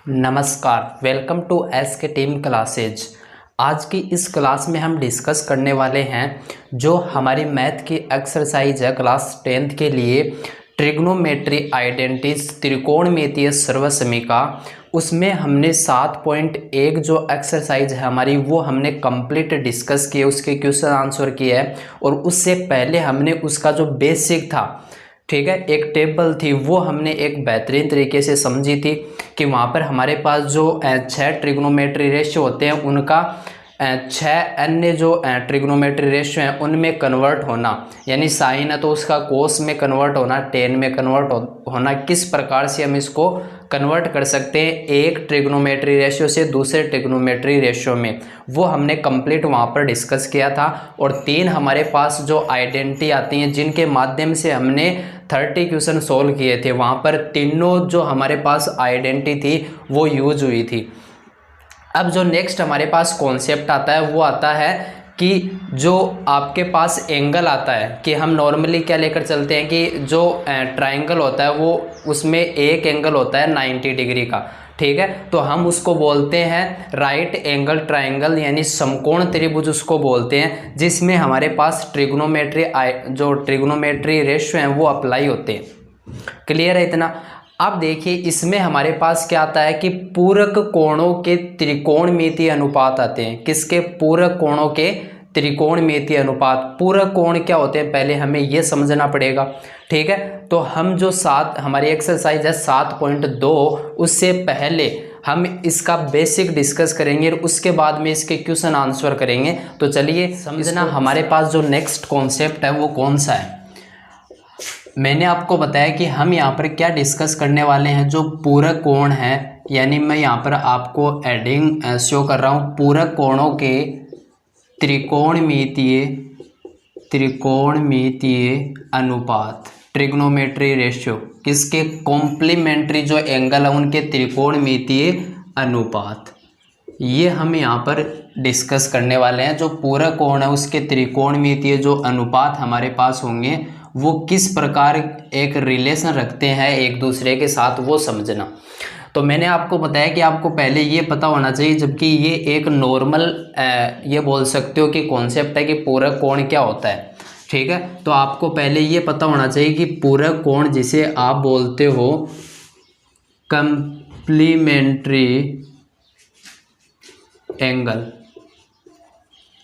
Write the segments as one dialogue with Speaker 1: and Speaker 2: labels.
Speaker 1: नमस्कार, welcome to SK team classes. आज की इस क्लास में हम डिस्कस करने वाले हैं जो हमारी मैथ की एक्सरसाइज है क्लास 10th के लिए ट्रिग्नोमेट्री आइडेंटिटीज त्रिकोणमितीय सर्वसमीका। उसमें हमने 7.1 जो एक्सरसाइज है हमारी वो हमने कंप्लीट डिस्कस किए, उसके क्वेश्चन आंसर किए हैं। और उससे पहले हमने उसका जो बेसिक था, ठीक है, एक टेबल थी, वो हमने एक बेहतरीन तरीके से समझी थी कि वहाँ पर हमारे पास जो 6 ट्रिग्नोमेट्री रेशियो होते हैं उनका 6 अन्य जो ट्रिग्नोमेट्री रेशियो हैं उनमें कन्वर्ट होना, यानी साइन है तो उसका कोस में कन्वर्ट होना, टेन में कन्वर्ट होना, किस प्रकार से हम इसको कन्वर्ट कर सकते हैं एक ट्रिग्नोमेट्री रेशियो से दूसरे ट्रिग्नोमेट्री रेशियो में, वो हमने कंप्लीट वहाँ पर डिस्कस किया था। और 3 हमारे पास जो आइडेंटिटी आती हैं जिनके माध्यम से हमने 30 क्वेश्चन सोल्व किए थे, वहाँ पर तीनों जो हमारे पास आइडेंटिटी थी वो यूज हुई थी। अब जो नेक्स्ट हमारे पास कॉन्सेप्ट आता है वो आता है कि जो आपके पास एंगल आता है, कि हम नॉर्मली क्या लेकर चलते हैं कि जो ट्राइंगल होता है वो उसमें एक एंगल होता है 90 डिग्री का, ठीक है, तो हम उसको बोलते हैं राइट एंगल ट्राइंगल, यानी समकोण त्रिभुज उसको बोलते हैं, जिसमें हमारे पास ट्रिग्नोमेट्री रेशियो हैं वो अप्लाई होते हैं। क्लियर है इतना? अब देखिए इसमें हमारे पास क्या आता है कि पूरक कोणों के त्रिकोणमितीय अनुपात आते हैं। किसके? पूरक कोणों के त्रिकोणमितीय अनुपात। पूरक कोण क्या होते हैं पहले हमें ये समझना पड़ेगा, ठीक है। तो हम जो हमारी एक्सरसाइज है 7.2, उससे पहले हम इसका बेसिक डिस्कस करेंगे और उसके बाद में इसके क्वेश्चन आंसर करेंगे। तो चलिए समझना हमारे पास जो नेक्स्ट कॉन्सेप्ट है वो कौन सा है। मैंने आपको बताया कि हम यहाँ पर क्या डिस्कस करने वाले हैं, जो पूरक कोण है, यानी मैं यहाँ पर आपको एडिंग शो कर रहा हूँ पूरक कोणों के त्रिकोणमितीय अनुपात, ट्रिग्नोमेट्री रेशियो, किसके? कॉम्प्लीमेंट्री जो एंगल है उनके त्रिकोणमितीय अनुपात, ये हम यहाँ पर डिस्कस करने वाले हैं। जो पूरक कोण है उसके त्रिकोणमितीय जो अनुपात हमारे पास होंगे वो किस प्रकार एक रिलेशन रखते हैं एक दूसरे के साथ, वो समझना। तो मैंने आपको बताया कि आपको पहले ये पता होना चाहिए, जबकि ये एक नॉर्मल ये बोल सकते हो कि कॉन्सेप्ट है कि पूरक कोण क्या होता है, ठीक है। तो आपको पहले ये पता होना चाहिए कि पूरक कोण जिसे आप बोलते हो कंप्लीमेंट्री एंगल,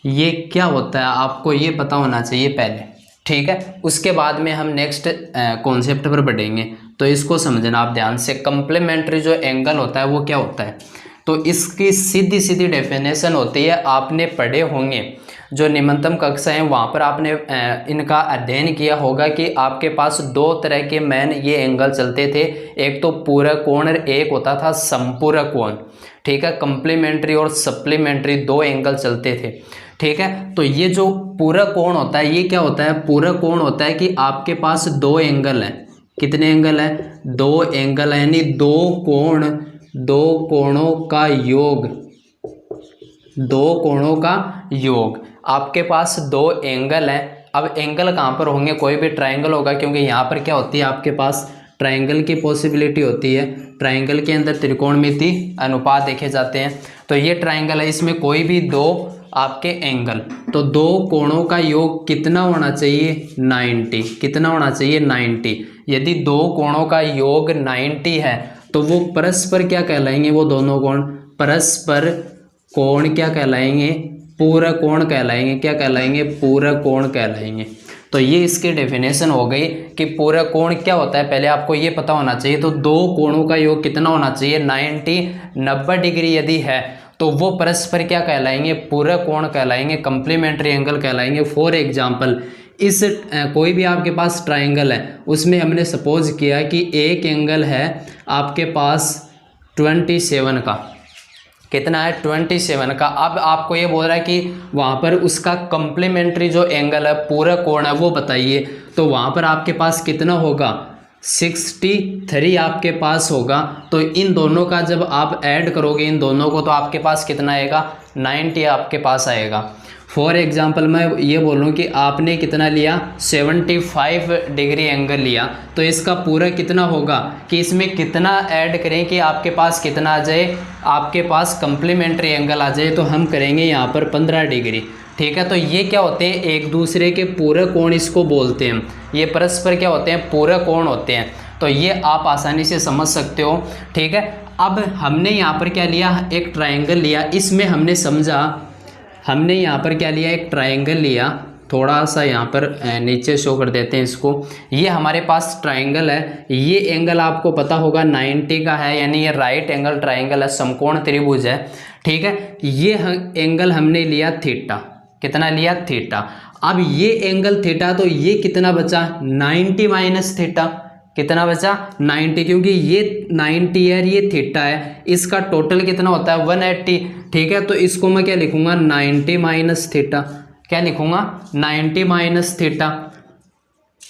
Speaker 1: ये क्या होता है आपको ये पता होना चाहिए पहले, ठीक है। उसके बाद में हम नेक्स्ट कॉन्सेप्ट पर बढ़ेंगे, तो इसको समझना आप ध्यान से। कंप्लीमेंट्री जो एंगल होता है वो क्या होता है, तो इसकी सीधी सीधी डेफिनेशन होती है, आपने पढ़े होंगे जो निम्नतम कक्षा है वहाँ पर आपने इनका अध्ययन किया होगा कि आपके पास 2 तरह के मेन ये एंगल चलते थे, एक तो पूरक कोण और एक होता था संपूरक कोण, ठीक है। कंप्लीमेंट्री और सप्लीमेंट्री 2 एंगल चलते थे, ठीक है। तो ये जो पूरक कोण होता है ये क्या होता है? पूरक कोण होता है कि आपके पास 2 एंगल हैं। कितने एंगल हैं? 2 एंगल है, यानी 2 कोणों का योग, 2 कोणों का योग। आपके पास 2 एंगल हैं। अब एंगल कहाँ पर होंगे? कोई भी ट्राइंगल होगा, क्योंकि यहाँ पर क्या होती है आपके पास ट्राइंगल की पॉसिबिलिटी होती है। ट्राइंगल के अंदर त्रिकोणमितीय अनुपात देखे जाते हैं। तो ये ट्राइंगल है, इसमें कोई भी 2 आपके एंगल, तो 2 कोणों का योग कितना होना चाहिए? 90। कितना होना चाहिए? 90। यदि 2 कोणों का योग 90 है तो वो परस्पर क्या कहलाएंगे? वो दोनों कोण परस्पर कोण क्या कहलाएंगे? पूरक कोण कहलाएंगे। क्या कहलाएंगे? पूरक कोण कहलाएंगे। तो ये इसकी डेफिनेशन हो गई कि पूरक कोण क्या होता है, पहले आपको ये पता होना चाहिए। तो 2 कोणों का योग कितना होना चाहिए? 90 डिग्री यदि है तो वो परस्पर क्या कहलाएंगे? पूरक कोण कहलाएंगे, कंप्लीमेंट्री एंगल कहलाएंगे। फॉर एग्जांपल इस कोई भी आपके पास ट्राइंगल है, उसमें हमने सपोज किया कि एक एंगल है आपके पास 27 का। कितना है? 27 का। अब आपको ये बोल रहा है कि वहाँ पर उसका कंप्लीमेंट्री जो एंगल है पूरक कोण है वो बताइए, तो वहाँ पर आपके पास कितना होगा? 63 आपके पास होगा। तो इन दोनों का जब आप ऐड करोगे इन दोनों को, तो आपके पास कितना आएगा? 90 आपके पास आएगा। फॉर एग्जांपल मैं ये बोलूँ कि आपने कितना लिया 75 डिग्री एंगल लिया, तो इसका पूरा कितना होगा कि इसमें कितना ऐड करें कि आपके पास कितना आ जाए, आपके पास कम्प्लीमेंट्री एंगल आ जाए। तो हम करेंगे यहाँ पर 15 डिग्री। ठीक है, तो ये क्या होते हैं, एक दूसरे के पूरक कोण इसको बोलते हैं। ये परस्पर क्या होते हैं, पूरक कोण होते हैं। तो ये आप आसानी से समझ सकते हो। ठीक है, अब हमने यहाँ पर क्या लिया, एक ट्रायंगल लिया। इसमें हमने समझा, हमने यहाँ पर क्या लिया, एक ट्रायंगल लिया। थोड़ा सा यहाँ पर नीचे शो कर देते हैं इसको। ये हमारे पास ट्रायंगल है। ये एंगल आपको पता होगा 90 का है, यानी ये राइट एंगल ट्रायंगल है, समकोण त्रिभुज है। ठीक है, ये एंगल हमने लिया थीटा। कितना लिया, थीटा। अब ये एंगल थीटा, तो ये कितना बचा, 90 माइनस थीटा। कितना बचा, 90, क्योंकि ये 90 है, ये थीटा है। इसका टोटल कितना होता है, 180। ठीक है, तो इसको मैं क्या लिखूंगा, 90 माइनस थीटा। क्या लिखूंगा, 90 माइनस थीटा,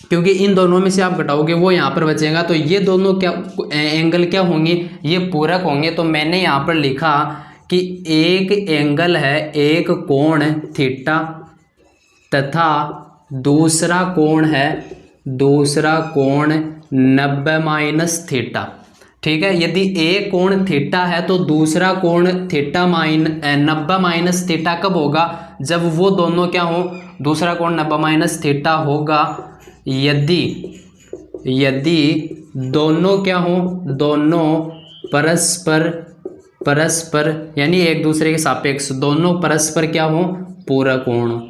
Speaker 1: क्योंकि इन दोनों में से आप घटाओगे वो यहाँ पर बचेगा। तो ये दोनों क्या एंगल क्या होंगे, ये पूरक होंगे। तो मैंने यहाँ पर लिखा कि एक एंगल है, एक कोण थीटा, तथा दूसरा कोण 90 माइनस थीटा। ठीक है, यदि एक कोण थीटा है तो दूसरा कोण थीटा 90 माइनस थीटा कब होगा, जब वो दोनों क्या हो, दूसरा कोण 90 माइनस थीटा होगा यदि दोनों क्या हो, दोनों परस्पर यानी एक दूसरे के सापेक्ष, दोनों परस्पर क्या हो, पूरक कोण,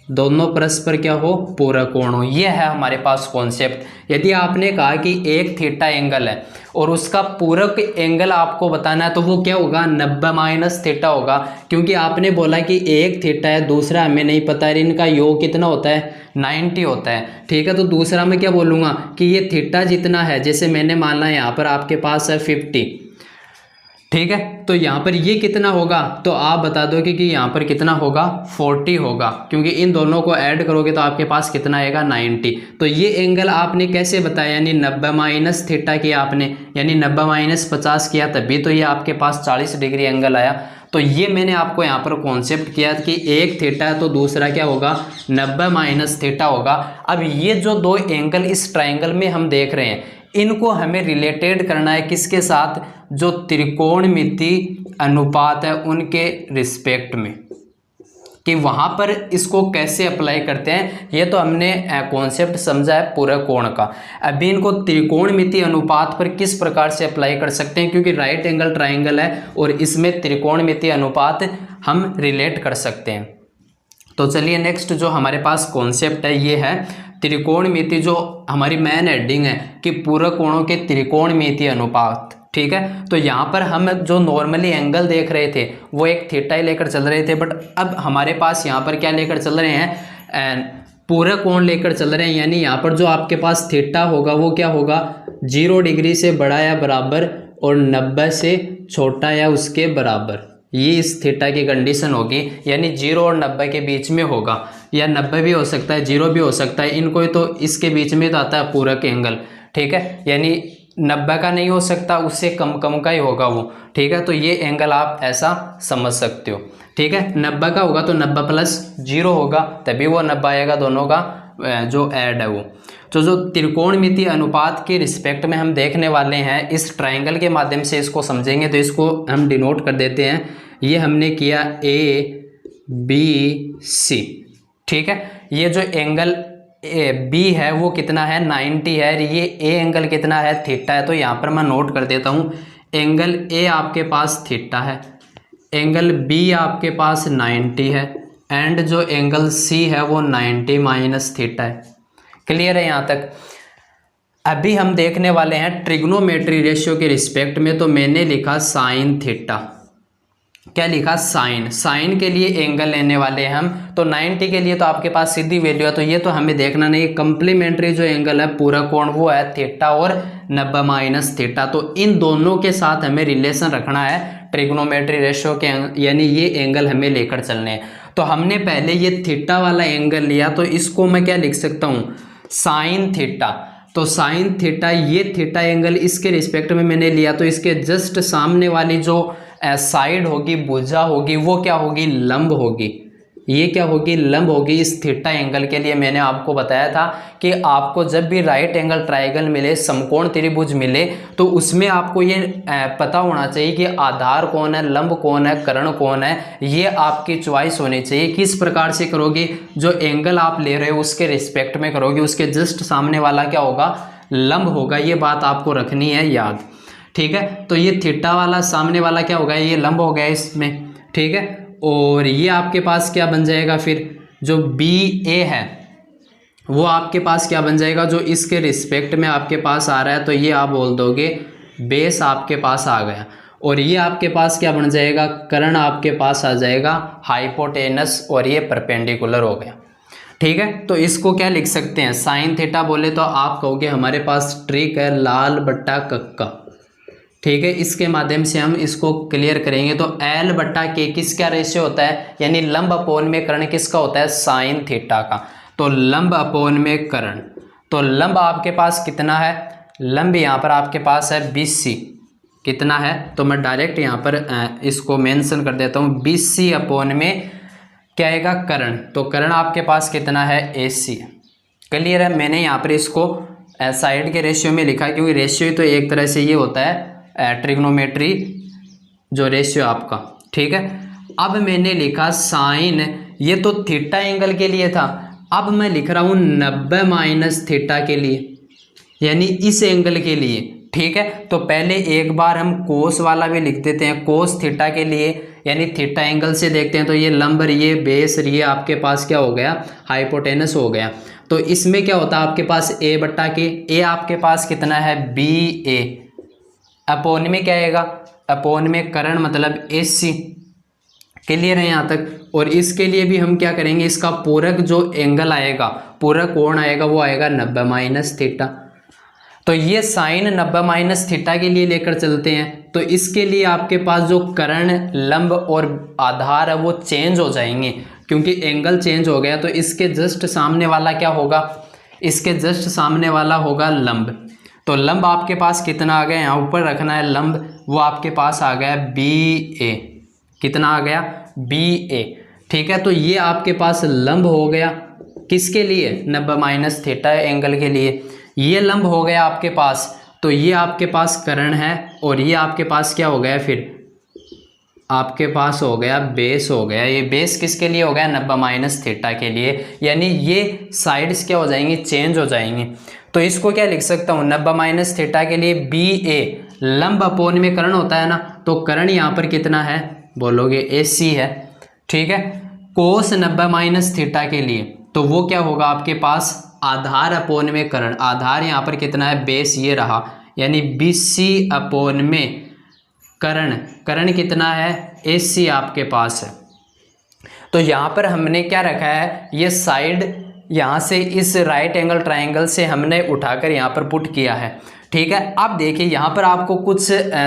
Speaker 1: दोनों परस्पर क्या हो, पूरक कोण हो। यह है हमारे पास कॉन्सेप्ट। यदि आपने कहा कि एक थीटा एंगल है और उसका पूरक एंगल आपको बताना है, तो वो क्या होगा, 90 माइनस थीटा होगा, क्योंकि आपने बोला कि एक थीटा है, दूसरा हमें नहीं पता है, इनका योग कितना होता है, 90 होता है। ठीक है, तो दूसरा मैं क्या बोलूँगा कि ये थीटा जितना है, जैसे मैंने माना यहाँ पर आपके पास है 50। ठीक है, तो यहाँ पर ये कितना होगा, तो आप बता दो कि यहाँ पर कितना होगा, 40 होगा, क्योंकि इन दोनों को ऐड करोगे तो आपके पास कितना आएगा, 90। तो ये एंगल आपने कैसे बताया, यानी 90 माइनस थीटा किया आपने, यानी 90 माइनस 50 किया, तभी तो ये आपके पास 40 डिग्री एंगल आया। तो ये मैंने आपको यहाँ पर कॉन्सेप्ट किया कि एक थीटा है तो दूसरा क्या होगा, 90 माइनस थीटा होगा। अब ये जो दो एंगल इस ट्राइंगल में हम देख रहे हैं, इनको हमें रिलेटेड करना है किसके साथ, जो त्रिकोणमिति अनुपात है उनके रिस्पेक्ट में, कि वहाँ पर इसको कैसे अप्लाई करते हैं। ये तो हमने कॉन्सेप्ट समझा है पूरक कोण का। अभी इनको त्रिकोणमिति अनुपात पर किस प्रकार से अप्लाई कर सकते हैं, क्योंकि राइट एंगल ट्राइंगल है और इसमें त्रिकोणमिति अनुपात हम रिलेट कर सकते हैं। तो चलिए नेक्स्ट जो हमारे पास कॉन्सेप्ट है ये है त्रिकोणमिति, जो हमारी मेन हेडिंग है कि पूरक कोणों के त्रिकोणमिति अनुपात। ठीक है, तो यहाँ पर हम जो नॉर्मली एंगल देख रहे थे वो एक थीटा ही लेकर चल रहे थे, बट अब हमारे पास यहाँ पर क्या लेकर चल रहे हैं, पूरक कोण लेकर चल रहे हैं। यानी यहाँ पर जो आपके पास थीटा होगा वो क्या होगा, 0 डिग्री से बड़ा या बराबर और 90 से छोटा या उसके बराबर। ये इस थीटा की कंडीशन होगी, यानी 0 और 90 के बीच में होगा, या 90 भी हो सकता है, 0 भी हो सकता है, इनको तो इसके बीच में तो आता है पूरक एंगल। ठीक है, यानी 90 का नहीं हो सकता, उससे कम का ही होगा वो। ठीक है, तो ये एंगल आप ऐसा समझ सकते हो। ठीक है, 90 का होगा तो 90 प्लस 0 होगा, तभी वो 90 आएगा, दोनों का जो ऐड है वो। तो जो त्रिकोणमिति अनुपात के रिस्पेक्ट में हम देखने वाले हैं, इस ट्राइंगल के माध्यम से इसको समझेंगे। तो इसको हम डिनोट कर देते हैं, ये हमने किया ABC। ठीक है, ये जो एंगल बी है वो कितना है, 90 है। ये ए एंगल कितना है, थीटा है। तो यहाँ पर मैं नोट कर देता हूँ, एंगल ए आपके पास थीटा है, एंगल बी आपके पास 90 है, एंड जो एंगल सी है वो 90 माइनस थीटा है। क्लियर है यहाँ तक। अभी हम देखने वाले हैं ट्रिग्नोमेट्री रेशियो के रिस्पेक्ट में। तो मैंने लिखा साइन थीटा, क्या लिखा, साइन। साइन के लिए एंगल लेने वाले हैं हम, तो 90 के लिए तो आपके पास सीधी वैल्यू है, तो ये तो हमें देखना नहीं। कंप्लीमेंट्री जो एंगल है पूरक कोण वो है थीटा और 90 माइनस थीटा। तो इन दोनों के साथ हमें रिलेशन रखना है ट्रिग्नोमेट्री रेशियो के, यानी ये एंगल हमें लेकर चलने हैं। तो हमने पहले ये थीटा वाला एंगल लिया, तो इसको मैं क्या लिख सकता हूँ, साइन थीटा। तो साइन थीटा, ये थीटा एंगल इसके रिस्पेक्ट में मैंने लिया, तो इसके जस्ट सामने वाली जो साइड होगी, भुजा होगी, वो क्या होगी, लंब होगी। ये क्या होगी, लंब होगी इस थीटा एंगल के लिए। मैंने आपको बताया था कि आपको जब भी राइट एंगल ट्राइंगल मिले, समकोण त्रिभुज मिले, तो उसमें आपको ये पता होना चाहिए कि आधार कौन है, लंब कौन है, कर्ण कौन है। ये आपकी चॉइस होनी चाहिए। किस प्रकार से करोगे, जो एंगल आप ले रहे हो उसके रिस्पेक्ट में करोगे, उसके जस्ट सामने वाला क्या होगा, लंब होगा। ये बात आपको रखनी है याद, ठीक है। तो ये थीटा वाला सामने वाला क्या होगा, ये लंब हो गया इसमें, ठीक है। और ये आपके पास क्या बन जाएगा, फिर जो बी ए है वो आपके पास क्या बन जाएगा, जो इसके रिस्पेक्ट में आपके पास आ रहा है, तो ये आप बोल दोगे बेस आपके पास आ गया। और ये आपके पास क्या बन जाएगा, कर्ण आपके पास आ जाएगा हाइपोटेनस, और ये परपेंडिकुलर हो गया, ठीक है। तो इसको क्या लिख सकते हैं, साइन थीटा बोले तो आप कहोगे हमारे पास ट्रिक है लाल बट्टा कक्का, ठीक है। इसके माध्यम से हम इसको क्लियर करेंगे। तो एल बट्टा के किसका रेशियो होता है, यानी लंब अपोन में कर्ण किसका होता है, साइन थीटा का। तो लंब अपोन में कर्ण, तो लंब आपके पास कितना है, लंब यहाँ पर आपके पास है 20c, कितना है, तो मैं डायरेक्ट यहाँ पर इसको मेंशन कर देता हूँ, 20c अपोन में क्या आएगा, कर्ण। तो कर्ण आपके पास कितना है, AC। क्लियर है। मैंने यहाँ पर इसको साइड के रेशियो में लिखा, क्योंकि रेशियो तो एक तरह से ये होता है ट्रिग्नोमेट्री जो रेशियो आपका, ठीक है। अब मैंने लिखा साइन, ये तो थीटा एंगल के लिए था, अब मैं लिख रहा हूँ 90 माइनस थीटा के लिए, यानी इस एंगल के लिए, ठीक है। तो पहले एक बार हम कोस वाला भी लिख देते हैं, कोस थीटा के लिए, यानी थीटा एंगल से देखते हैं। तो ये लंब, ये बेस, ये आपके पास क्या हो गया, हाइपोटेनस हो गया। तो इसमें क्या होता है आपके पास ए बट्टा के, ए आपके पास कितना है, BA, अपोन में क्या आएगा, अपोन में कर्ण मतलब AC। क्लियर है यहाँ तक। और इसके लिए भी हम क्या करेंगे, इसका पूरक जो एंगल आएगा, पूरक कोण आएगा, वो आएगा 90 माइनस थीटा। तो ये साइन 90 माइनस थीटा के लिए लेकर चलते हैं। तो इसके लिए आपके पास जो कर्ण, लंब और आधार है वो चेंज हो जाएंगे, क्योंकि एंगल चेंज हो गया। तो इसके जस्ट सामने वाला क्या होगा, इसके जस्ट सामने वाला होगा लंब। तो लंब आपके पास कितना आ गया, यहाँ ऊपर रखना है लंब, वो आपके पास आ गया BA, कितना आ गया, BA, ठीक है। तो ये आपके पास लंब हो गया, किसके लिए, 90 माइनस थीटा एंगल के लिए। ये लंब हो गया आपके पास। तो ये आपके पास कर्ण है, और ये आपके पास क्या हो गया, फिर आपके पास हो गया बेस हो गया। ये बेस किसके लिए हो गया, 90 माइनस थीटा के लिए, यानी ये साइड्स क्या हो जाएंगी, चेंज हो जाएंगी। तो इसको क्या लिख सकता हूँ, 90 माइनस थीटा के लिए BA, लंब अपोन में कर्ण होता है ना, तो कर्ण यहाँ पर कितना है, बोलोगे AC है, ठीक है। कोस 90 माइनस थीटा के लिए, तो वो क्या होगा आपके पास, आधार अपोन में कर्ण, आधार यहाँ पर कितना है, बेस ये रहा, यानी BC अपोन में कर्ण, कर्ण कितना है, AC आपके पास है। तो यहाँ पर हमने क्या रखा है, ये साइड यहाँ से इस राइट एंगल ट्रायंगल से हमने उठाकर यहाँ पर पुट किया है, ठीक है। अब देखिए यहाँ पर आपको कुछ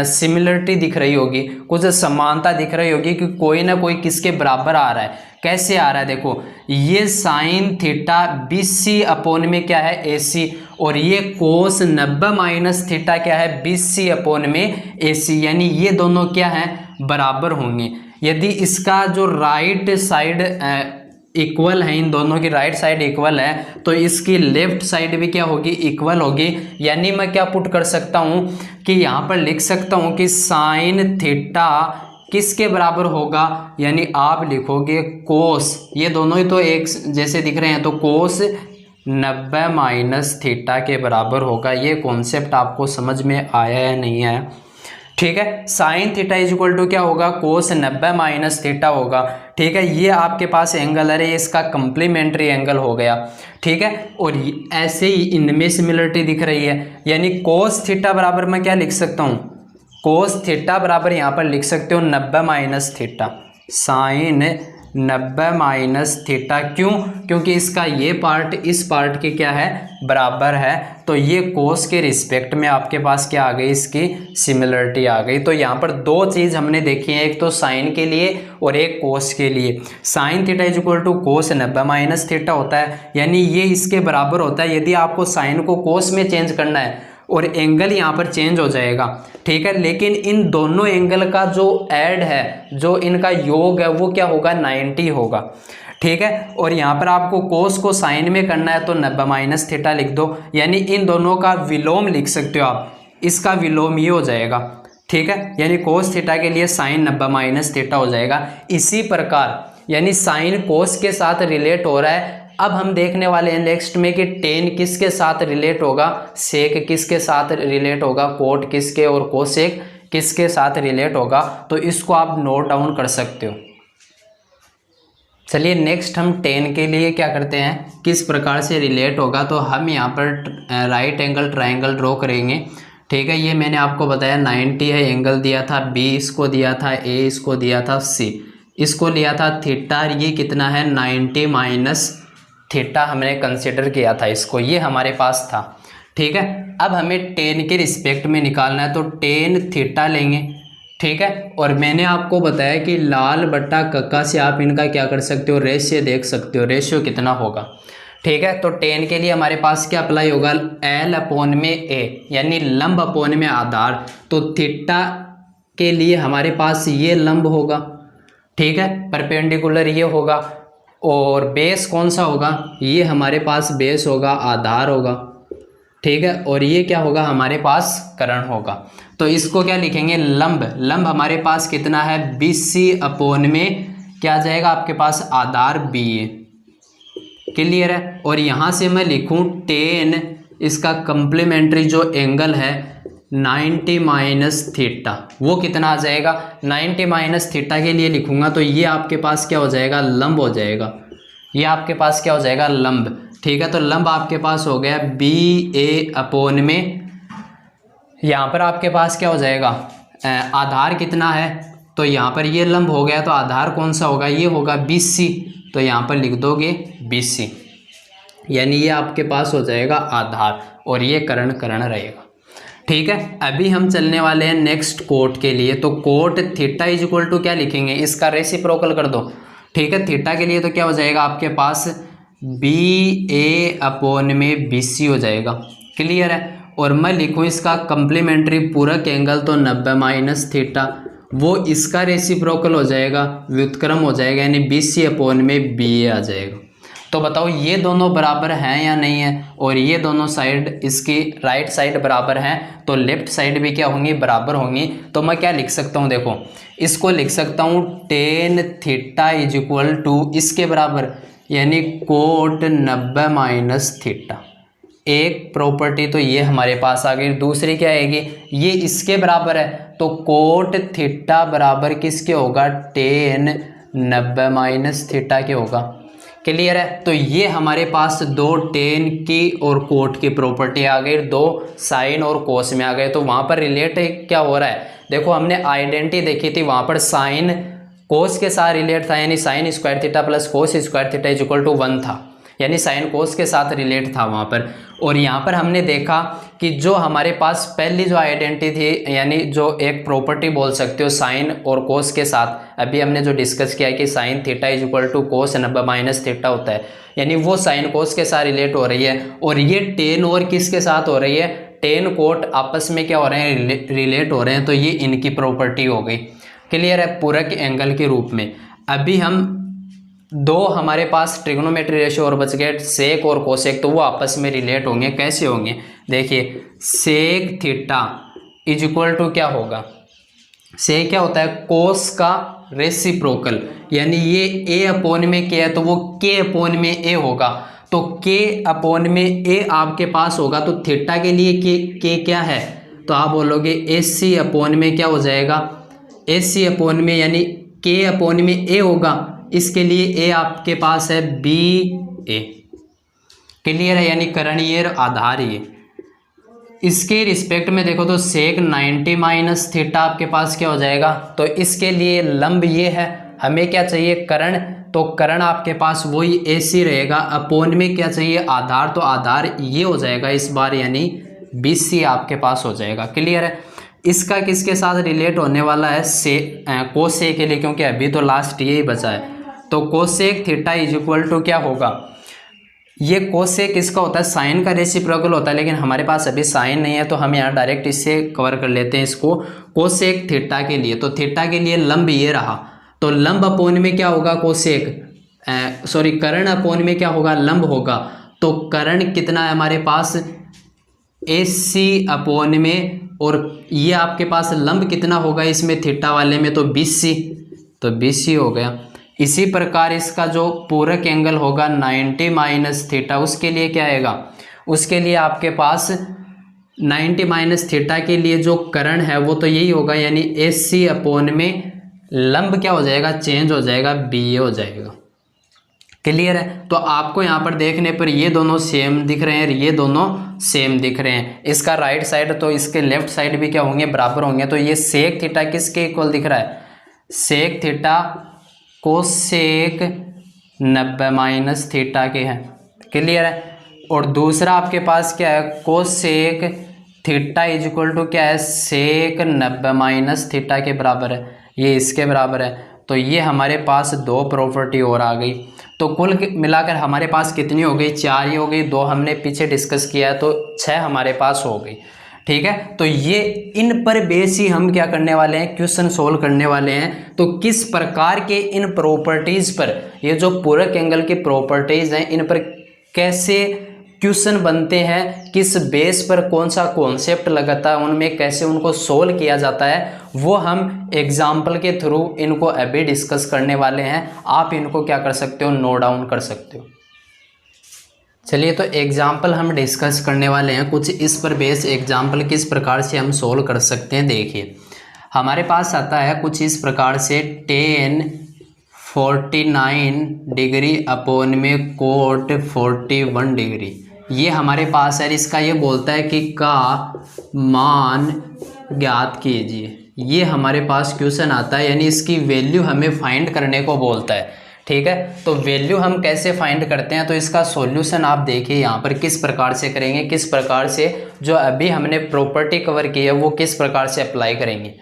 Speaker 1: सिमिलरिटी दिख रही होगी, कुछ समानता दिख रही होगी कि कोई ना कोई किसके बराबर आ रहा है। कैसे आ रहा है, देखो ये साइन थीटा 20c अपोन में क्या है, AC, और ये कोस 90 माइनस थीटा क्या है, 20c अपोन में AC, यानी ये दोनों क्या है, बराबर होंगे। यदि इसका जो राइट साइड इक्वल है, इन दोनों की राइट साइड इक्वल है, तो इसकी लेफ्ट साइड भी क्या होगी, इक्वल होगी। यानी मैं क्या पुट कर सकता हूं कि यहाँ पर लिख सकता हूं कि साइन थीटा किसके बराबर होगा, यानी आप लिखोगे कोस, ये दोनों ही तो एक जैसे दिख रहे हैं, तो कोस 90 माइनस थीटा के बराबर होगा। ये कॉन्सेप्ट आपको समझ में आया या नहीं आया, ठीक है। Sine theta is equal to क्या होगा, कोस 90 माइनस थीटा होगा, ठीक है। ये आपके पास एंगल है, इसका कंप्लीमेंट्री एंगल हो गया, ठीक है। और ऐसे ही इनमें सिमिलरिटी दिख रही है, यानी कोस थीटा बराबर मैं क्या लिख सकता हूँ, कोस थीटा बराबर यहाँ पर लिख सकते हो 90 minus theta, sine 90 minus theta. क्यों, क्योंकि इसका ये पार्ट इस पार्ट के क्या है, बराबर है। तो ये कोस के रिस्पेक्ट में आपके पास क्या आ गई, इसकी सिमिलरिटी आ गई। तो यहाँ पर दो चीज़ हमने देखी है, एक तो साइन के लिए और एक कोस के लिए। Sine theta is equal to cos 90 minus theta होता है, यानी ये इसके बराबर होता है। यदि आपको साइन को कोस में चेंज करना है और एंगल यहाँ पर चेंज हो जाएगा, ठीक है। लेकिन इन दोनों एंगल का जो ऐड है, जो इनका योग है, वो क्या होगा, 90 होगा, ठीक है। और यहाँ पर आपको कोस को साइन में करना है तो 90 माइनस थीटा लिख दो, यानी इन दोनों का विलोम लिख सकते हो आप, इसका विलोम ये हो जाएगा, ठीक है। यानी कोस थीटा के लिए साइन 90 माइनस थीटा हो जाएगा। इसी प्रकार यानी साइन कोस के साथ रिलेट हो रहा है। अब हम देखने वाले हैं नेक्स्ट में कि टेन किसके साथ रिलेट होगा, सेक किसके साथ रिलेट होगा, कोट किसके और कोसेक किसके साथ रिलेट होगा। तो इसको आप नोट डाउन कर सकते हो। चलिए नेक्स्ट हम टेन के लिए क्या करते हैं, किस प्रकार से रिलेट होगा। तो हम यहाँ पर राइट एंगल ट्रायंगल ड्रॉ करेंगे, ठीक है। ये मैंने आपको बताया 90 है, एंगल दिया था बी, इसको दिया था ए, इसको दिया था सी, इसको लिया था थीटा। ये कितना है 90 माइनस थीटा हमने कंसिडर किया था इसको, ये हमारे पास था, ठीक है। अब हमें टेन के रिस्पेक्ट में निकालना है तो टेन थीटा लेंगे, ठीक है। और मैंने आपको बताया कि लाल बट्टा कक्का से आप इनका क्या कर सकते हो, रेशियो देख सकते हो, रेशियो कितना होगा, ठीक है। तो टेन के लिए हमारे पास क्या अप्लाई होगा, एल अपोन में ए, यानी लंब अपोन में आधार। तो थीटा के लिए हमारे पास ये लंब होगा, ठीक है, परपेंडिकुलर ये होगा। और बेस कौन सा होगा, ये हमारे पास बेस होगा, आधार होगा, ठीक है। और ये क्या होगा, हमारे पास कर्ण होगा। तो इसको क्या लिखेंगे, लंब। लंब हमारे पास कितना है, BC अपोन में क्या आ जाएगा आपके पास, आधार BA, क्लियर है। और यहाँ से मैं लिखूँ टेन, इसका कंप्लीमेंट्री जो एंगल है 90 माइनस थीटा, वो कितना आ जाएगा, 90 माइनस थीटा के लिए लिखूंगा तो ये आपके पास क्या हो जाएगा, लंब हो जाएगा। ये आपके पास क्या हो जाएगा, लंब, ठीक है। तो लंब आपके पास हो गया BA अपोन में, यहाँ पर आपके पास क्या हो जाएगा, आधार कितना है, तो यहाँ पर ये लंब हो गया तो आधार कौन सा होगा, ये होगा BC। तो यहाँ पर लिख दोगे BC, यानी ये आपके पास हो जाएगा आधार और ये कर्ण रहेगा, ठीक है। अभी हम चलने वाले हैं नेक्स्ट कोट के लिए। तो cot theta is equal to क्या लिखेंगे, इसका रेसिप्रोकल कर दो, ठीक है। थीटा के लिए तो क्या हो जाएगा आपके पास BA अपोन में BC हो जाएगा, क्लियर है। और मैं लिखूँ इसका कंप्लीमेंट्री पूरक एंगल तो 90 माइनस थीटा, वो इसका रेसिप्रोकल हो जाएगा, व्युत्क्रम हो जाएगा, यानी BC अपोन में BA आ जाएगा। तो बताओ ये दोनों बराबर हैं या नहीं है, और ये दोनों साइड इसकी राइट साइड बराबर हैं तो लेफ्ट साइड भी क्या होंगी, बराबर होंगी। तो मैं क्या लिख सकता हूँ, देखो इसको लिख सकता हूँ tan theta is equal to इसके बराबर, यानी कोट 90 माइनस थीटा। एक प्रॉपर्टी तो ये हमारे पास आ गई, दूसरी क्या आएगी, ये इसके बराबर है तो कोट थीटा बराबर किसके होगा, टेन 90 माइनस थीटा के होगा, क्लियर है। तो ये हमारे पास दो टेन की और कोट की प्रॉपर्टी आ गई, दो साइन और कोस में आ गए। तो वहाँ पर रिलेट क्या हो रहा है, देखो हमने आइडेंटिटी देखी थी, वहाँ पर साइन कोस के साथ रिलेट था, यानी sine square theta plus cos square theta is equal to 1 था, यानी साइन कोस के साथ रिलेट था वहाँ पर। और यहाँ पर हमने देखा कि जो हमारे पास पहली जो आइडेंटिटी थी, यानी जो एक प्रॉपर्टी बोल सकते हो साइन और कोस के साथ, अभी हमने जो डिस्कस किया कि sine theta is equal to cos 90 minus theta होता है, यानी वो साइन कोस के साथ रिलेट हो रही है। और ये टेन और किसके साथ हो रही है, टेन कोट आपस में क्या हो रहे हैं, रिलेट हो रहे हैं। तो ये इनकी प्रॉपर्टी हो गई, क्लियर है, पूरक एंगल के रूप में। अभी हम दो हमारे पास ट्रिग्नोमेट्री रेशियो और बच गए, सेक और कोसेक, तो वो आपस में रिलेट होंगे। कैसे होंगे, देखिए sec theta is equal to क्या होगा, सेक क्या होता है, कोस का रेसिप्रोकल, यानी ये ए अपोन में के है तो वो के अपोन में ए होगा, तो के अपोन में ए आपके पास होगा। तो थीटा के लिए के क्या है, तो आप बोलोगे AC अपोन में क्या हो जाएगा, AC अपोन में, यानी के अपोन में ए होगा, इसके लिए ए आपके पास है BA, क्लियर है, यानी करणीय आधार। ये इसके रिस्पेक्ट में देखो तो सेक 90 माइनस थीटा आपके पास क्या हो जाएगा, तो इसके लिए लंब ये है, हमें क्या चाहिए, कर्ण, तो कर्ण आपके पास वही AC रहेगा, अपोन में क्या चाहिए, आधार, तो आधार ये हो जाएगा इस बार, यानी BC आपके पास हो जाएगा, क्लियर है। इसका किसके साथ रिलेट होने वाला है, कोसेक के लिए, क्योंकि अभी तो लास्ट ये ही बचा है। तो cosec theta is equal to क्या होगा, ये कोसेक किसका होता है, साइन का रेसिप्रोकल होता है, लेकिन हमारे पास अभी साइन नहीं है तो हम यहाँ डायरेक्ट इससे कवर कर लेते हैं इसको। कोसेक थीटा के लिए, तो थीटा के लिए लंब ये रहा, तो लंब अपोन में क्या होगा, कोसेक, सॉरी कर्ण अपोन में क्या होगा, लंब होगा। तो कर्ण कितना है हमारे पास, AC अपोन में, और ये आपके पास लंब कितना होगा इसमें थीटा वाले में, तो BC, तो BC हो गया। इसी प्रकार इसका जो पूरक एंगल होगा 90 माइनस थीटा, उसके लिए क्या आएगा, उसके लिए आपके पास 90 माइनस थीटा के लिए जो कर्ण है वो तो यही होगा, यानी AC अपोन में लंब क्या हो जाएगा, चेंज हो जाएगा, BA हो जाएगा। क्लियर है। तो आपको यहाँ पर देखने पर ये दोनों सेम दिख रहे हैं, ये दोनों सेम दिख रहे हैं। इसका राइट साइड तो इसके लेफ्ट साइड भी क्या होंगे, बराबर होंगे। तो ये सेक थीटा किसके इक्वल दिख रहा है, sec theta cosec 90 minus theta के हैं। क्लियर है। और दूसरा आपके पास क्या है, cosec theta is equal to क्या है, सेक 90 माइनस थीटा के बराबर है, ये इसके बराबर है। तो ये हमारे पास दो प्रॉपर्टी और आ गई। तो कुल मिलाकर हमारे पास कितनी हो गई, 4 ही हो गई, 2 हमने पीछे डिस्कस किया है, तो 6 हमारे पास हो गई। ठीक है। तो ये इन पर बेस ही हम क्या करने वाले हैं, क्वेश्चन सोल्व करने वाले हैं। तो किस प्रकार के इन प्रॉपर्टीज पर, ये जो पूरक एंगल की प्रॉपर्टीज हैं, इन पर कैसे क्वेश्चन बनते हैं, किस बेस पर कौन सा कॉन्सेप्ट लगता है, उनमें कैसे उनको सोल्व किया जाता है, वो हम एग्जाम्पल के थ्रू इनको अभी डिस्कस करने वाले हैं। आप इनको क्या कर सकते हो, नोट डाउन कर सकते हो। चलिए, तो एग्जाम्पल हम डिस्कस करने वाले हैं कुछ इस पर बेस। एग्जाम्पल किस प्रकार से हम सोल्व कर सकते हैं, देखिए हमारे पास आता है कुछ इस प्रकार से, tan 49 डिग्री अपोन में कोट 41 डिग्री, ये हमारे पास है। इसका ये बोलता है कि का मान ज्ञात कीजिए, ये हमारे पास क्वेश्चन आता है, यानी इसकी वैल्यू हमें फाइंड करने को बोलता है। ठीक है। तो वैल्यू हम कैसे फाइंड करते हैं, तो इसका सॉल्यूशन आप देखिए यहाँ पर किस प्रकार से करेंगे, किस प्रकार से जो अभी हमने प्रॉपर्टी कवर की है वो किस प्रकार से अप्लाई करेंगे।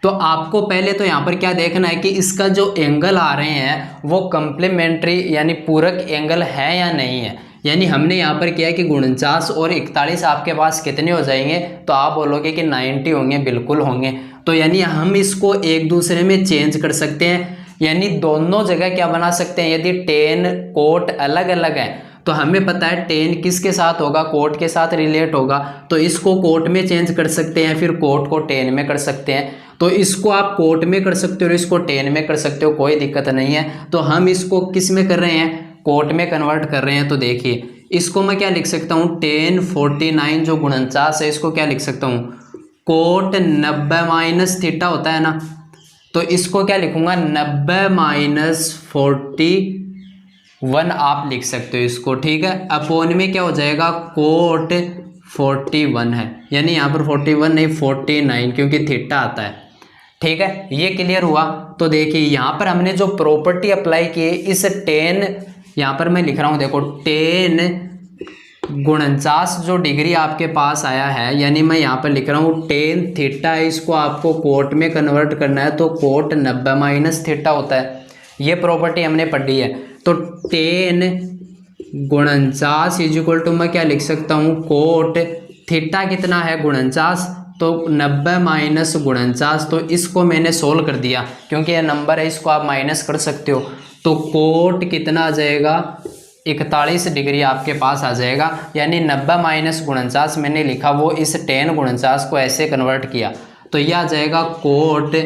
Speaker 1: तो आपको पहले तो यहाँ पर क्या देखना है कि इसका जो एंगल आ रहे हैं वो कम्प्लीमेंट्री यानी पूरक एंगल है या नहीं है। यानी हमने यहाँ पर किया कि 49 और 41 आपके पास कितने हो जाएंगे, तो आप बोलोगे कि 90 होंगे, बिल्कुल होंगे। तो यानी हम इसको एक दूसरे में चेंज कर सकते हैं, यानी दोनों जगह क्या बना सकते हैं। यदि tan कोट अलग अलग है तो हमें पता है tan किसके साथ होगा, कोट के साथ रिलेट होगा, तो इसको कोट में चेंज कर सकते हैं, फिर कोट को tan में कर सकते हैं। तो इसको आप कोट में कर सकते हो और इसको tan में कर सकते हो, कोई दिक्कत नहीं है। तो हम इसको किस में कर रहे हैं, कोट में कन्वर्ट कर रहे हैं। तो देखिए इसको मैं क्या लिख सकता हूँ, tan 49 जो 49 है, इसको क्या लिख सकता हूँ, कोट 90 माइनस थीटा होता है ना, तो इसको क्या लिखूंगा, 90 माइनस 41 आप लिख सकते हो इसको। ठीक है। अपोन में क्या हो जाएगा, कोट 41 है, यानी यहाँ पर 41 नहीं 49 क्योंकि थीटा आता है। ठीक है, ये क्लियर हुआ। तो देखिए यहाँ पर हमने जो प्रॉपर्टी अप्लाई की है, इस tan, यहाँ पर मैं लिख रहा हूँ, देखो tan 49 जो डिग्री आपके पास आया है, यानी मैं यहाँ पर लिख रहा हूँ tan थीटा, इसको आपको कोट में कन्वर्ट करना है, तो कोट 90 माइनस थीटा होता है। ये प्रॉपर्टी हमने पढ़ी है। तो tan 49 इज इक्वल टू मैं क्या लिख सकता हूँ, कोट थीटा कितना है 49, तो 90 माइनस 49, तो इसको मैंने सोल्व कर दिया क्योंकि यह नंबर है, इसको आप माइनस कर सकते हो। तो कोट कितना आ जाएगा, 41 डिग्री आपके पास आ जाएगा। यानी 90 माइनस 49 मैंने लिखा, वो इस tan 49 को ऐसे कन्वर्ट किया, तो यह आ जाएगा कोट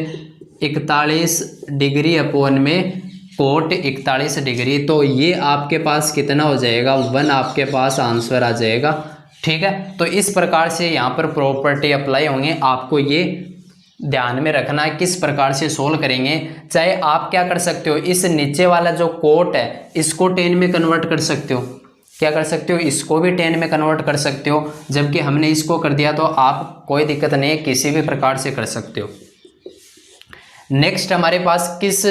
Speaker 1: 41 डिग्री अपोन में कोट 41 डिग्री। तो ये आपके पास कितना हो जाएगा, 1 आपके पास आंसर आ जाएगा। ठीक है। तो इस प्रकार से यहाँ पर प्रॉपर्टी अप्लाई होंगे, आपको ये ध्यान में रखना है किस प्रकार से सोल्व करेंगे। चाहे आप क्या कर सकते हो, इस नीचे वाला जो कोट है इसको tan में कन्वर्ट कर सकते हो, क्या कर सकते हो, इसको भी tan में कन्वर्ट कर सकते हो, जबकि हमने इसको कर दिया, तो आप कोई दिक्कत नहीं है, किसी भी प्रकार से कर सकते हो। नेक्स्ट हमारे पास किस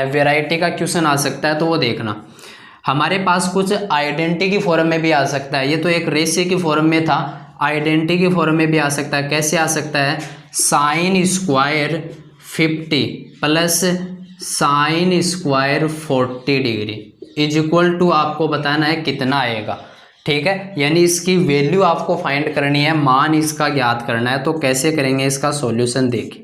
Speaker 1: वेराइटी का क्वेश्चन आ सकता है, तो वो देखना। हमारे पास कुछ आइडेंटिटी की फॉर्म में भी आ सकता है, ये तो एक रेशियो की फॉर्म में था, आइडेंटिटी की फॉर्म में भी आ सकता है। कैसे आ सकता है, sine square 50 plus sine square 40 degree is equal to, आपको बताना है कितना आएगा। ठीक है। यानी इसकी वैल्यू आपको फाइंड करनी है, मान इसका ज्ञात करना है। तो कैसे करेंगे इसका सॉल्यूशन, देखिए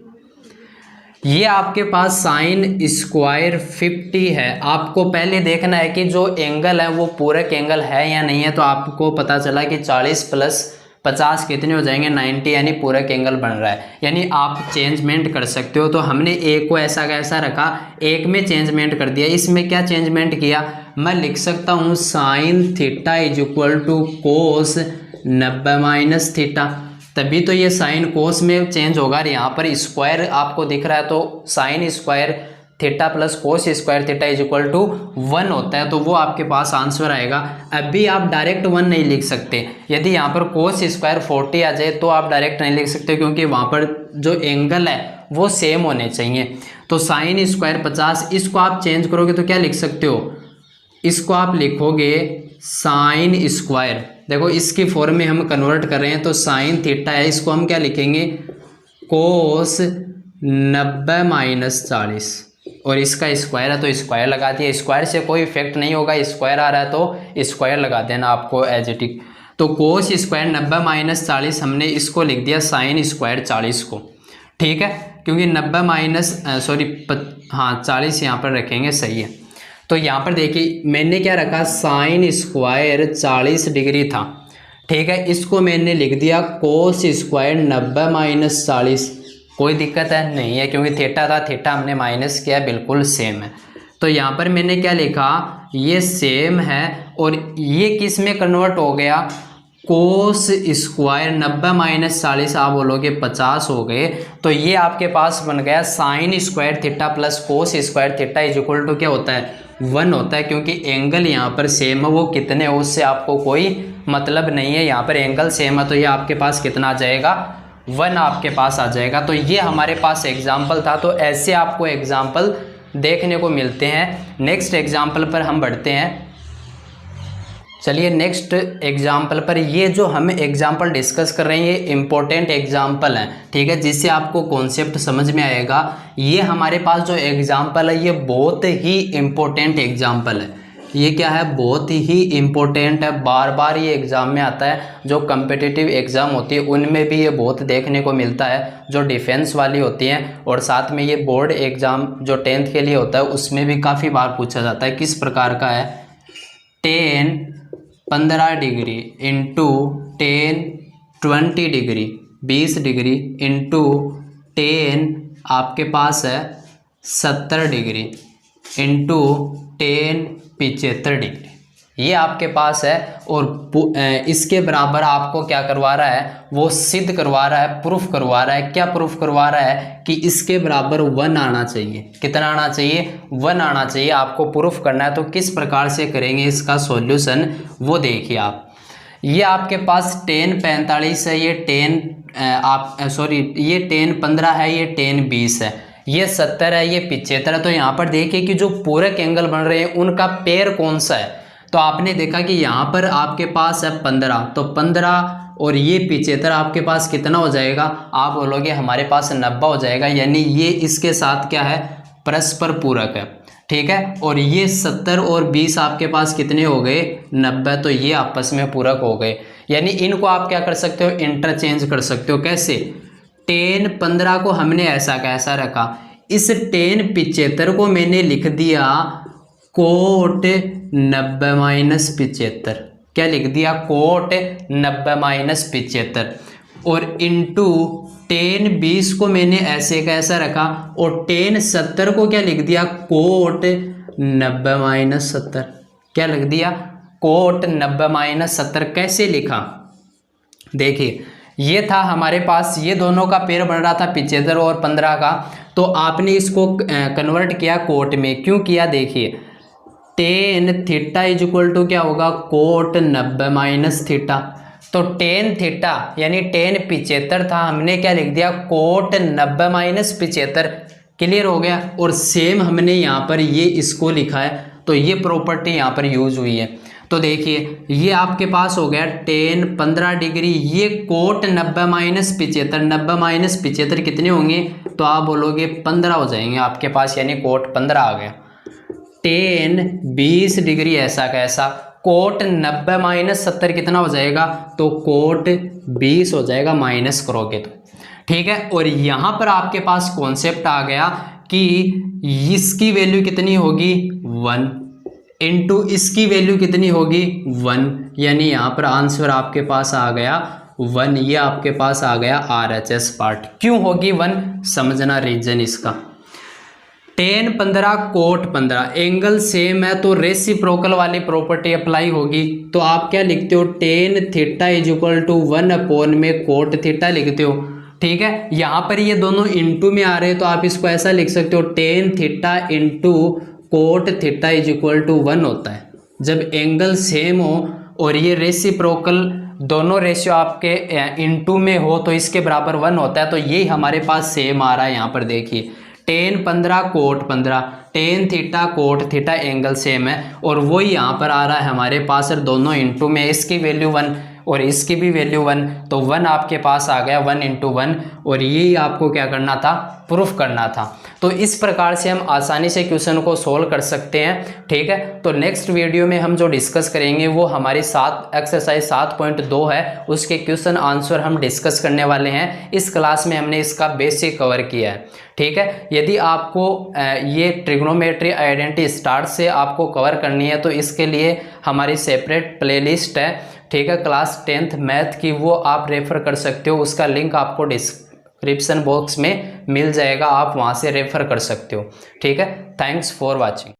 Speaker 1: ये आपके पास साइन स्क्वायर 50 है। आपको पहले देखना है कि जो एंगल है वो पूरक एंगल है या नहीं है। तो आपको पता चला कि 40 प्लस 50 कितने हो जाएंगे, 90, यानी पूरक एंगल बन रहा है। यानी आप चेंजमेंट कर सकते हो। तो हमने एक को ऐसा कैसा रखा, एक में चेंजमेंट कर दिया। इसमें क्या चेंजमेंट किया, मैं लिख सकता हूँ sine theta is equal to cos 90 minus theta. तभी तो ये साइन कोस में चेंज होगा। यहाँ पर स्क्वायर आपको दिख रहा है, तो sine square theta plus cos square theta is equal to 1 होता है। तो वो आपके पास आंसर आएगा। अभी आप डायरेक्ट 1 नहीं लिख सकते। यदि यहाँ पर कोस स्क्वायर 40 आ जाए तो आप डायरेक्ट नहीं लिख सकते, क्योंकि वहाँ पर जो एंगल है वो सेम होने चाहिए। तो साइन स्क्वायर 50, इसको आप चेंज करोगे तो क्या लिख सकते हो, इसको आप लिखोगे साइन स्क्वायर। देखो इसकी फॉर्म में हम कन्वर्ट कर रहे हैं, तो साइन थीटा है, इसको हम क्या लिखेंगे, कोस 90 माइनस 40, और इसका स्क्वायर है तो स्क्वायर लगा दिया। स्क्वायर से कोई इफेक्ट नहीं होगा, स्क्वायर आ रहा है तो स्क्वायर लगा देना आपको एज इट इज। तो कोस स्क्वायर 90 माइनस 40, हमने इसको लिख दिया साइन स्क्वायर 40 को, ठीक है, क्योंकि 90 माइनस 40 यहाँ पर रखेंगे, सही है। तो यहाँ पर देखिए मैंने क्या रखा, साइन स्क्वायर 40 डिग्री था, ठीक है, इसको मैंने लिख दिया कोस स्क्वायर 90 माइनस 40। कोई दिक्कत है नहीं है, क्योंकि थीटा था, थीटा हमने माइनस किया, बिल्कुल सेम है। तो यहाँ पर मैंने क्या लिखा, ये सेम है, और ये किस में कन्वर्ट हो गया, कोस स्क्वायर 90 माइनस 40, आप बोलोगे 50 हो गए। तो ये आपके पास बन गया sine square theta plus cos square theta is equal to क्या होता है, 1 होता है, क्योंकि एंगल यहाँ पर सेम है, वो कितने हो उससे आपको कोई मतलब नहीं है। यहाँ पर एंगल सेम है तो ये आपके पास कितना आ जाएगा, 1 आपके पास आ जाएगा। तो ये हमारे पास एग्जाम्पल था। तो ऐसे आपको एग्जाम्पल देखने को मिलते हैं। नेक्स्ट एग्जाम्पल पर हम बढ़ते हैं। चलिए नेक्स्ट एग्जाम्पल पर, ये जो हम एग्जाम्पल डिस्कस कर रहे हैं ये इम्पोर्टेंट एग्जाम्पल है, ठीक है, जिससे आपको कॉन्सेप्ट समझ में आएगा। ये हमारे पास जो एग्जाम्पल है ये बहुत ही इम्पोर्टेंट एग्जाम्पल है। ये क्या है, बहुत ही इम्पोर्टेंट है, बार बार ये एग्ज़ाम में आता है। जो कम्पिटिटिव एग्ज़ाम होती है उनमें भी ये बहुत देखने को मिलता है, जो डिफेंस वाली होती हैं, और साथ में ये बोर्ड एग्ज़ाम जो 10th के लिए होता है उसमें भी काफ़ी बार पूछा जाता है। किस प्रकार का है, 15 degree into 20 degree, 20 degree into 10 आपके पास है 70 डिग्री इंटू 75 डिग्री, ये आपके पास है। और इसके बराबर आपको क्या करवा रहा है, वो सिद्ध करवा रहा है, प्रूफ करवा रहा है। क्या प्रूफ करवा रहा है कि इसके बराबर 1 आना चाहिए। कितना आना चाहिए, 1 आना चाहिए, आपको प्रूफ करना है। तो किस प्रकार से करेंगे इसका सॉल्यूशन, वो देखिए आप। ये आपके पास 10 45 है, ये 10 15 है, ये 10 20 है, ये 70 है, ये 75 है। तो यहाँ पर देखिए कि जो पूरक एंगल बन रहे हैं उनका पेयर कौन सा है। तो आपने देखा कि यहाँ पर आपके पास है 15, तो 15 और ये 75 आपके पास कितना हो जाएगा, आप बोलोगे हमारे पास 90 हो जाएगा। यानी ये इसके साथ क्या है, परस्पर पूरक है, ठीक है। और ये 70 और 20 आपके पास कितने हो गए, 90, तो ये आपस में पूरक हो गए। यानी इनको आप क्या कर सकते हो, इंटरचेंज कर सकते हो। कैसे, 10 15 को हमने ऐसा कैसा रखा, इस 10 75 को मैंने लिख दिया कोट 90 माइनस 75, क्या लिख दिया, कोट 90 माइनस 75, और इंटू 10 20 को मैंने ऐसे कैसा रखा, और 10 70 को क्या लिख दिया, कोट 90 माइनस 70, क्या लिख दिया, कोट 90 माइनस 70। कैसे लिखा, देखिए ये था हमारे पास, ये दोनों का पेयर बन रहा था 75 और 15 का। तो आपने इसको कन्वर्ट किया कोट में, क्यों किया, देखिए 10 थीटा इज इक्वल टू क्या होगा, कोट 90 माइनस थीटा। तो 10 थीटा यानी 10 75 था, हमने क्या लिख दिया, कोट 90 माइनस 75। क्लियर हो गया। और सेम हमने यहाँ पर ये इसको लिखा है, तो ये प्रॉपर्टी यहाँ पर यूज हुई है। तो देखिए ये आपके पास हो गया 10 15 डिग्री, ये कोट 90 माइनस 75, 90 माइनस 75 कितने होंगे, तो आप बोलोगे 15 हो जाएंगे आपके पास, यानी कोट 15 आ गया। 10 20 डिग्री ऐसा कैसा, कोट 90 माइनस 70 कितना हो जाएगा, तो कोट 20 हो जाएगा, माइनस करोगे तो, ठीक है। और यहाँ पर आपके पास कॉन्सेप्ट आ गया कि इसकी वैल्यू कितनी होगी 1 इंटू इसकी वैल्यू कितनी होगी 1, यानी यहाँ पर आंसर आपके पास आ गया 1। ये आपके पास आ गया RHS पार्ट। क्यों होगी 1, समझना रीजन इसका। tan 15 cot 15 एंगल सेम है तो रेसिप्रोकल वाली प्रॉपर्टी अप्लाई होगी। तो आप क्या लिखते हो, tan theta is equal to 1 upon में cot थीटा लिखते हो। ठीक है, यहाँ पर ये दोनों इंटू में आ रहे हैं तो आप इसको ऐसा लिख सकते हो tan theta into cot theta is equal to 1 होता है। जब एंगल सेम हो और ये रेसिप्रोकल दोनों रेशियो आपके इंटू में हो तो इसके बराबर 1 होता है। तो ये हमारे पास सेम आ रहा है। यहाँ पर देखिए tan 15 cot 15 tan theta cot theta angle same है और वही यहाँ पर आ रहा है हमारे पास, और दोनों इंटू में, इसकी वैल्यू 1 और इसकी भी वैल्यू 1, तो 1 आपके पास आ गया 1 इंटू 1। और यही आपको क्या करना था, प्रूफ करना था। तो इस प्रकार से हम आसानी से क्वेश्चन को सोल्व कर सकते हैं। ठीक है, तो नेक्स्ट वीडियो में हम जो डिस्कस करेंगे वो हमारी एक्सरसाइज 7.2 है, उसके क्वेश्चन आंसर हम डिस्कस करने वाले हैं। इस क्लास में हमने इसका बेसिक कवर किया है। ठीक है, यदि आपको ये ट्रिग्नोमेट्री आइडेंटिटी स्टार्ट से आपको कवर करनी है तो इसके लिए हमारी सेपरेट प्लेलिस्ट है। ठीक है, क्लास 10th मैथ की, वो आप रेफर कर सकते हो। उसका लिंक आपको डिस्क्रिप्शन बॉक्स में मिल जाएगा, आप वहाँ से रेफर कर सकते हो। ठीक है, थैंक्स फॉर वॉचिंग।